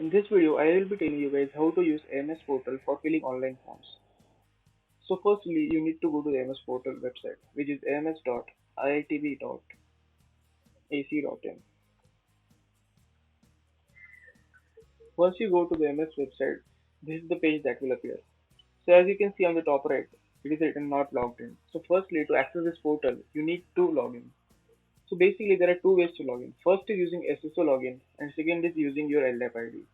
In this video, I will be telling you guys how to use AMS portal for filling online forms. So firstly, you need to go to the AMS portal website, which is ams.iitb.ac.in. Once you go to the AMS website, this is the page that will appear. So as you can see on the top right, it is written not logged in. So firstly, to access this portal, you need to log in. So basically, there are two ways to log in. First is using SSO login, and second is using your LDAP ID.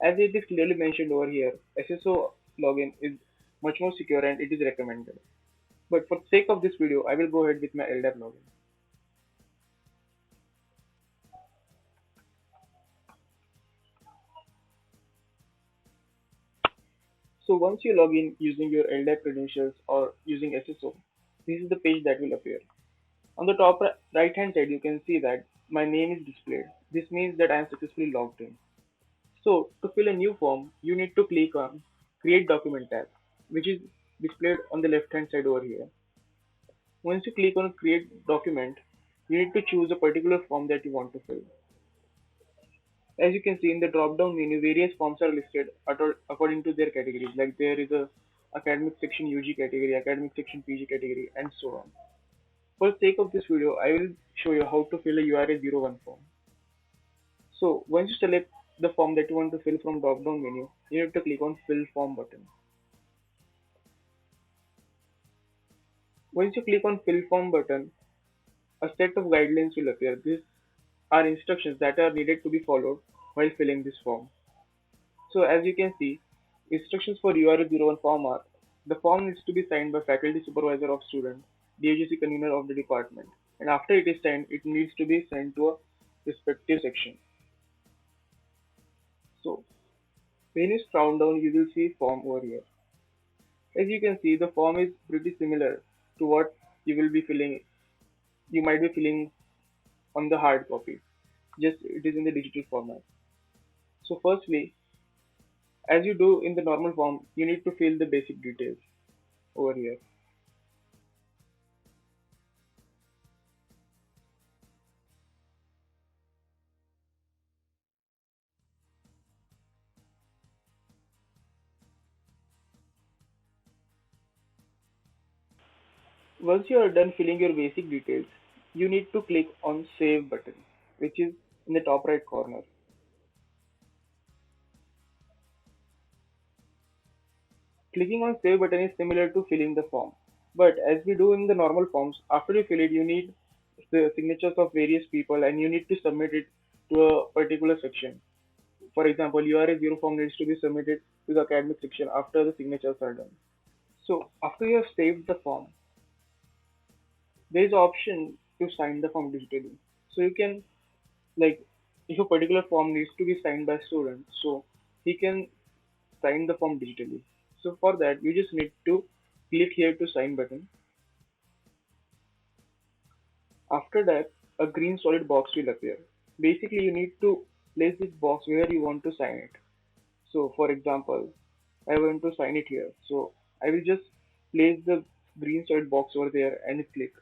As it is clearly mentioned over here, SSO login is much more secure and it is recommended. But for the sake of this video, I will go ahead with my LDAP login. So once you log in using your LDAP credentials or using SSO, this is the page that will appear. On the top right hand side, you can see that my name is displayed. This means that I am successfully logged in. So to fill a new form, you need to click on Create Document tab, which is displayed on the left hand side over here. Once you click on Create Document, you need to choose a particular form that you want to fill. As you can see in the drop-down menu, various forms are listed according to their categories. Like there is a academic section UG category, academic section PG category, and so on. For the sake of this video, I will show you how to fill a URA01 form. So once you select the form that you want to fill from drop-down menu, you need to click on Fill Form button. Once you click on Fill Form button, a set of guidelines will appear. These are instructions that are needed to be followed while filling this form. So as you can see, instructions for URA01 form are: the form needs to be signed by faculty supervisor of student, DHC convener of the department, and after it is signed, it needs to be sent to a respective section. So when you scroll down, you will see form over here. As you can see, the form is pretty similar to what you will be filling. You might be filling on the hard copy, just it is in the digital format. So firstly, as you do in the normal form, you need to fill the basic details over here. Once you are done filling your basic details, you need to click on Save button, which is in the top right corner. Clicking on Save button is similar to filling the form. But as we do in the normal forms, after you fill it, you need the signatures of various people and you need to submit it to a particular section. For example, URA0 form needs to be submitted to the academic section after the signatures are done. So after you have saved the form, there is an option to sign the form digitally. So you can, like, if a particular form needs to be signed by a student, so he can sign the form digitally. So for that, you just need to click here to sign button. After that, a green solid box will appear. Basically, you need to place this box where you want to sign it. So for example, I want to sign it here. So I will just place the green solid box over there and click.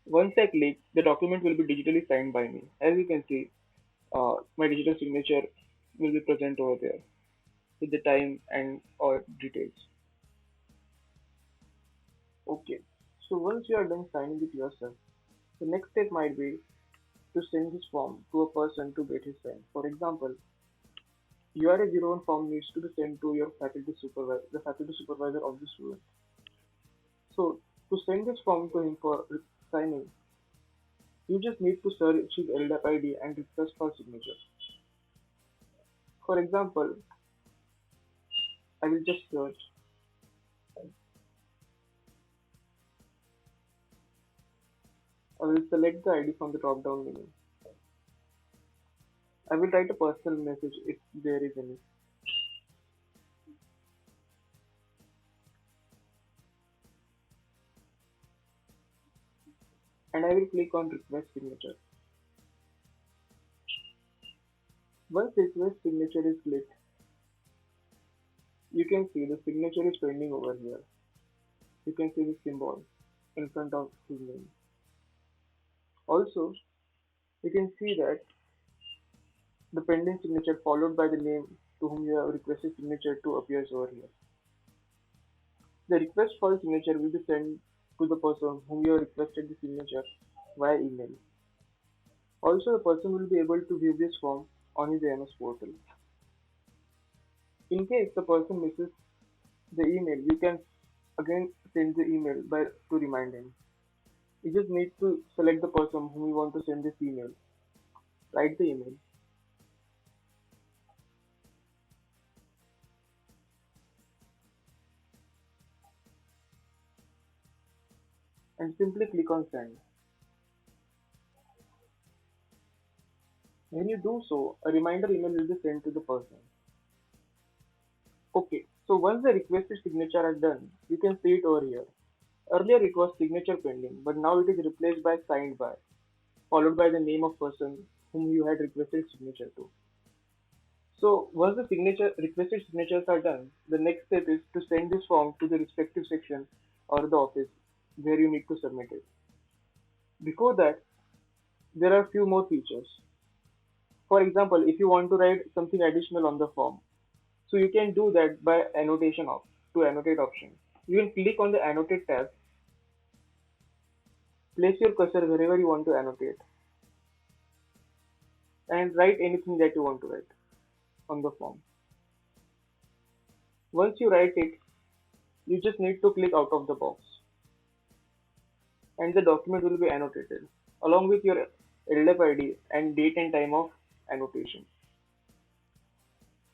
Once I click, the document will be digitally signed by me. As you can see, my digital signature will be present over there with the time and all details. Okay, so once you are done signing it yourself, the next step might be to send this form to a person to get his sign. For example, URA01 form needs to be sent to your faculty supervisor, the faculty supervisor of the student. So to send this form to him for signing, you just need to search his LDAP ID and request for signature. For example, I will just search. I will select the ID from the drop down menu. I will write a personal message if there is any. And I will click on request signature. Once request signature is clicked, you can see the signature is pending over here. You can see the symbol in front of his name. Also, you can see that the pending signature followed by the name to whom you have requested signature to appears over here. The request for the signature will be sent to the person whom you have requested the signature via email. Also, the person will be able to view this form on his AMS portal. In case the person misses the email, you can again send the email by to remind him. You just need to select the person whom you want to send this email, write the email, and simply click on send. When you do so, a reminder email will be sent to the person. Okay, so once the requested signature are done, you can see it over here. Earlier it was signature pending, but now it is replaced by signed by, followed by the name of person whom you had requested signature to. So once the signature requested signatures are done, the next step is to send this form to the respective section or the office where you need to submit it. Before that, there are few more features. For example, if you want to write something additional on the form, so you can do that by annotation of to annotate option. You can click on the annotate tab, place your cursor wherever you want to annotate, and write anything that you want to write on the form. Once you write it, you just need to click out of the box and the document will be annotated along with your LDAP ID and date and time of annotation.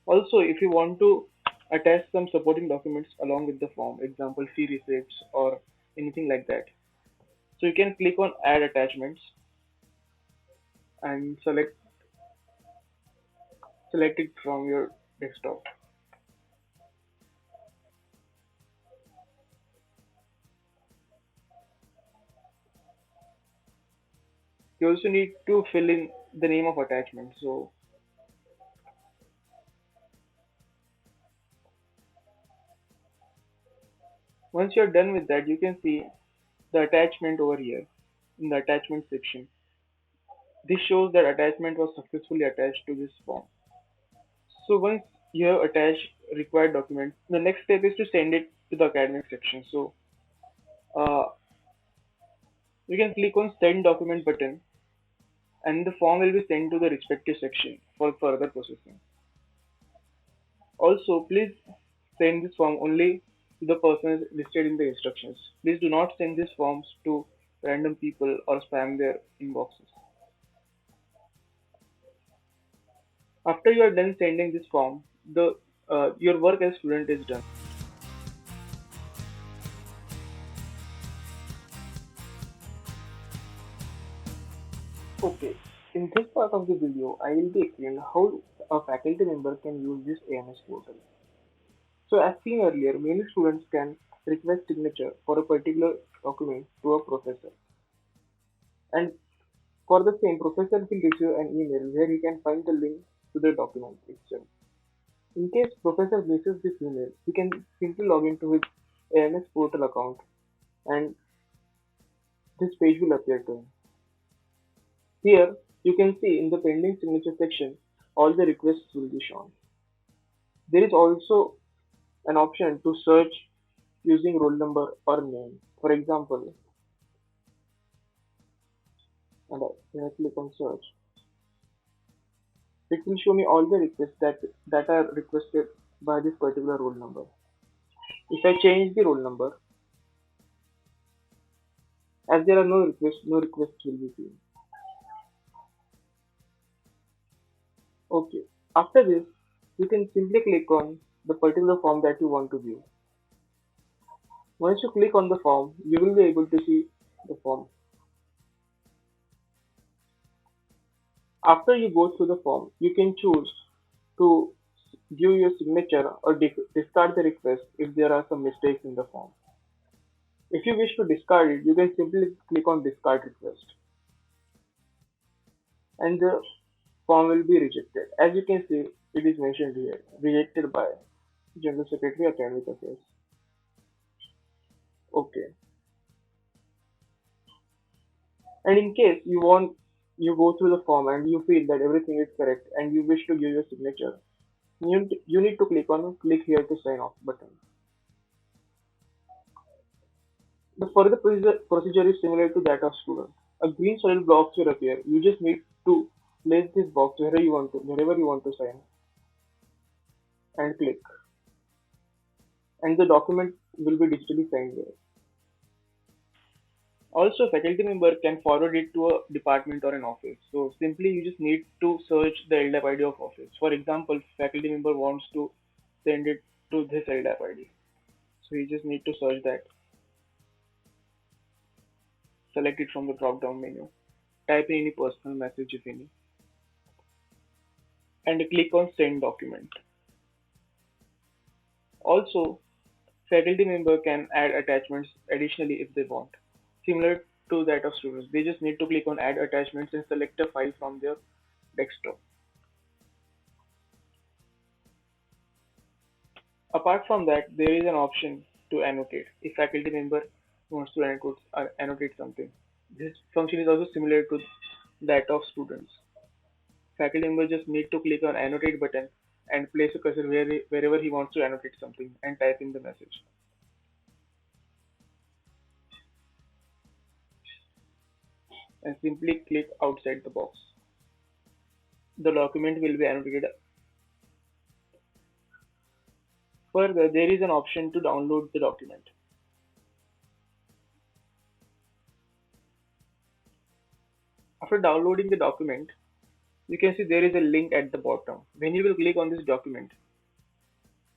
Also, if you want to attach some supporting documents along with the form, example fee receipts or anything like that, so you can click on add attachments and select it from your desktop. You also need to fill in the name of attachment. So once you're done with that, you can see the attachment over here in the attachment section. This shows that attachment was successfully attached to this form. So once you have attached required document, the next step is to send it to the academic section. So uh, you can click on send document button and the form will be sent to the respective section for further processing. Also, please send this form only to the person listed in the instructions. Please do not send these forms to random people or spam their inboxes. After you are done sending this form, the your work as student is done. Okay, in this part of the video, I will be explaining how a faculty member can use this AMS portal. So as seen earlier, many students can request signature for a particular document to a professor. And for the same, professor will receive an email where he can find the link to the document itself. In case professor misses this email, he can simply log into his AMS portal account and this page will appear to him. Here, you can see in the pending signature section, all the requests will be shown. There is also an option to search using roll number or name. For example, and when I click on search, it will show me all the requests that are requested by this particular roll number. If I change the roll number, as there are no requests will be seen. Okay. After this, you can simply click on the particular form that you want to view. Once you click on the form, you will be able to see the form. After you go through the form, you can choose to view your signature or discard the request if there are some mistakes in the form. If you wish to discard it, you can simply click on discard request and the form will be rejected. As you can see, it is mentioned here, rejected by General Secretary Academic Affairs. Okay. And in case you want You go through the form and you feel that everything is correct and you wish to give your signature. You need to click on click here to sign off button. The further procedure is similar to that of student. A green solid box will appear. You just need to place this box wherever you want to sign and click, and the document will be digitally signed there. Also, a faculty member can forward it to a department or an office. So simply you just need to search the LDAP ID of office. For example, faculty member wants to send it to this LDAP ID. So you just need to search that, select it from the drop down menu, type in any personal message if any, and click on send document. Also, faculty member can add attachments additionally if they want. Similar to that of students, they just need to click on add attachments and select a file from their desktop. Apart from that, there is an option to annotate if faculty member wants to annotate something. This function is also similar to that of students. Faculty member just need to click on annotate button and place a cursor wherever he wants to annotate something and type in the message and simply click outside the box. The document will be annotated. Further, there is an option to download the document. After downloading the document, you can see there is a link at the bottom. When you will click on this document,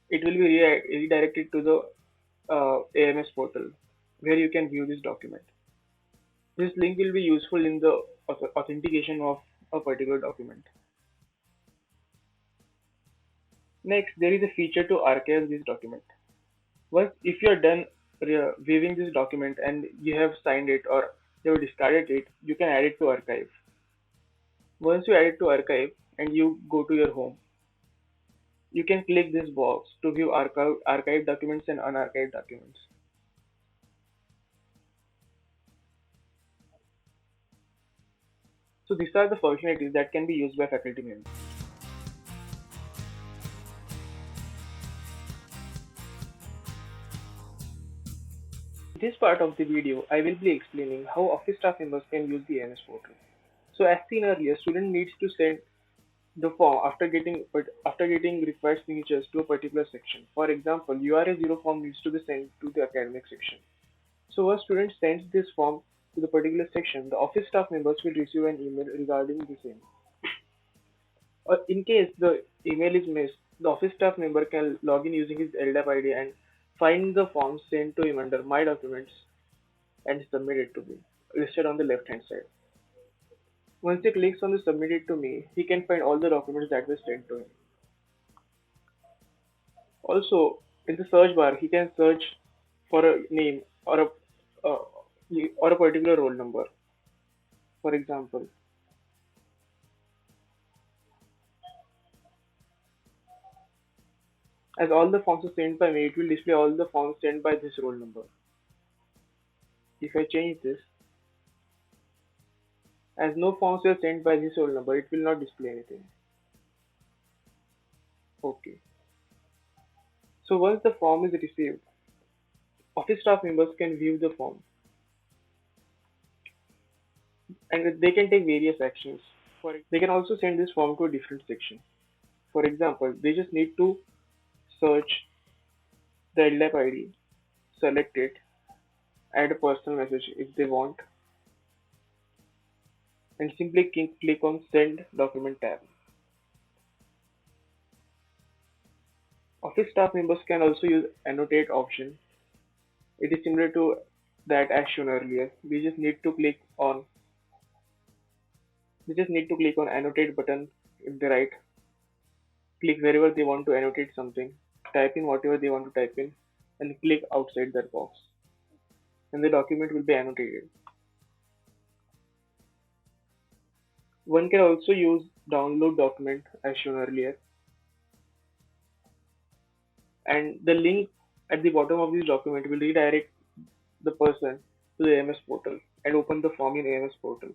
it will be redirected to the AMS portal where you can view this document. This link will be useful in the authentication of a particular document. Next, there is a feature to archive this document. Once, if you are done viewing this document and you have signed it or you have discarded it, you can add it to archive. Once you add it to archive and you go to your home, you can click this box to view archived documents and unarchived documents. So these are the functionalities that can be used by faculty members. In this part of the video, I will be explaining how office staff members can use the AMS portal. So as seen earlier, student needs to send the form after getting required signatures to a particular section. For example, URA0 form needs to be sent to the academic section. So a student sends this form to the particular section, the office staff members will receive an email regarding the same. Or in case the email is missed, the office staff member can log in using his LDAP ID and find the form sent to him under My Documents and submit it to me, listed on the left hand side. Once he clicks on the Submit it to me, he can find all the documents that were sent to him. Also, in the search bar, he can search for a name uh, or a particular roll number. For example, as all the forms are sent by me, it will display all the forms sent by this roll number. If I change this, as no forms were sent by this roll number, it will not display anything. Okay. So once the form is received, office staff members can view the form and they can take various actions. They can also send this form to a different section. For example, they just need to search the LDAP ID, select it, add a personal message if they want, and simply click on Send Document tab. Office staff members can also use Annotate option. It is similar to that as shown earlier. They just need to click on Annotate button if they write, click wherever they want to annotate something, type in whatever they want to type in, and click outside that box, and the document will be annotated. One can also use download document as shown earlier, and the link at the bottom of this document will redirect the person to the AMS portal and open the form in AMS portal.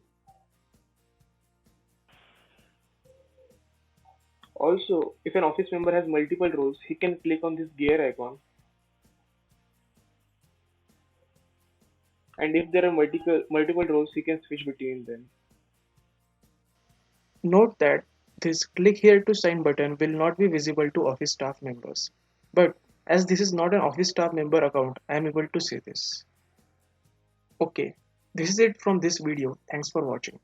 Also, if an office member has multiple roles, he can click on this gear icon, and if there are multiple roles, he can switch between them. Note that this click here to sign button will not be visible to office staff members. But as this is not an office staff member account, I am able to see this. Okay, this is it from this video. Thanks for watching.